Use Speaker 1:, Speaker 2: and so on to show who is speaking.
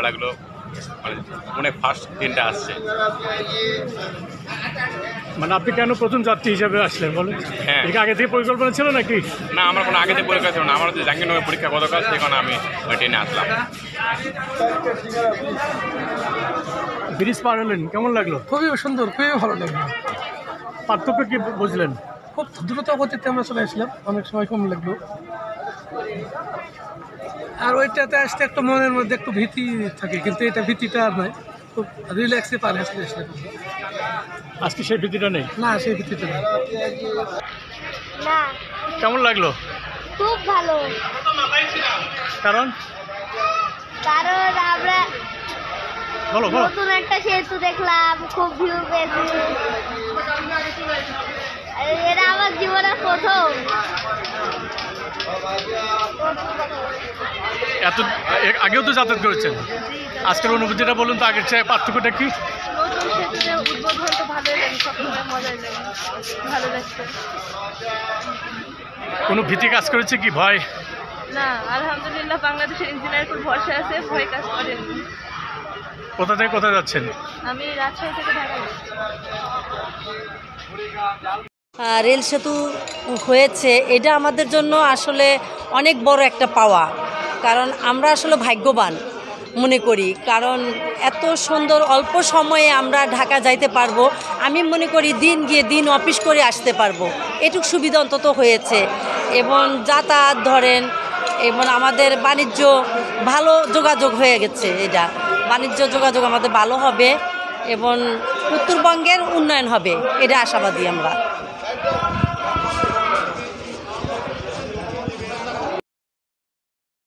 Speaker 1: ভাড়াগুলো মানে অনেক ফার্স্ট ট্রেনটা আসছে।
Speaker 2: মানে আপনি কেন প্রথম যাত্রী হিসাবে আসলেন বলেন?
Speaker 1: হ্যাঁ,
Speaker 2: এর আগে থেকে পরিকল্পনা ছিল নাকি?
Speaker 1: না আমার কোনো আগে থেকে পরীক্ষা ছিল না, আমার হচ্ছে জাহাঙ্গীরনগর পরীক্ষা গতকাল, সেই কারণে আমি ওই ট্রেনে আসলাম।
Speaker 2: ব্রিজ পার হলেন, কেমন লাগলো?
Speaker 3: খুবই সুন্দর, খুবই ভালো লাগলো।
Speaker 2: পার্থক্য কি বুঝলেন?
Speaker 3: খুব দ্রুত গতিতে আমরা চলে আসলাম, অনেক সময় কম লাগলো। আর ওইটাতে আসতে একটু মনের মধ্যে একটু ভীতি থাকে, কিন্তু এটা ভীতিটা আর নয়, খুব রিল্যাক্সে পার আসলে আসলাম।
Speaker 2: আজকে সেই ভীতিটা নেই?
Speaker 3: না, সেই ভীতিটা নেই।
Speaker 4: না,
Speaker 2: কেমন লাগলো?
Speaker 4: খুব ভালো।
Speaker 2: কারণ
Speaker 4: কারণ আমরা
Speaker 2: বলো বলো।
Speaker 4: নতুন একটা সেতু দেখলাম, খুব ভিউ পেয়েছি। এটা আমার জীবনের প্রথম।
Speaker 2: এত আগেও তো যাতায়াত করেছেন, আজকের অনুভূতিটা বলুন তো, আগের চেয়ে পার্থক্যটা কি?
Speaker 4: নতুন সেতুতে উদ্বোধন তো ভালোই লাগে, সবসময় মজাই লাগে, ভালো লাগছে।
Speaker 2: কোনো ভীতি কাজ করেছে কি, ভয়?
Speaker 4: না, আলহামদুলিল্লাহ বাংলাদেশের ইঞ্জিনিয়ারের উপর ভরসা আছে, ভয় কাজ করেনি।
Speaker 2: কোথা থেকে কোথায় যাচ্ছেন?
Speaker 4: আমি রাজশাহী থেকে ঢাকা যাচ্ছি।
Speaker 5: রেল সেতু হয়েছে, এটা আমাদের জন্য আসলে অনেক বড় একটা পাওয়া, কারণ আমরা আসলে ভাগ্যবান মনে করি, কারণ এত সুন্দর অল্প সময়ে আমরা ঢাকা যাইতে পারবো। আমি মনে করি দিন গিয়ে দিন অফিস করে আসতে পারবো, এটুকু সুবিধা অন্তত হয়েছে। এবং যাতায়াত ধরেন, এবং আমাদের বাণিজ্য ভালো যোগাযোগ হয়ে গেছে, এটা বাণিজ্য যোগাযোগ আমাদের ভালো হবে এবং উত্তরবঙ্গের উন্নয়ন হবে, এটা আশাবাদী আমরা।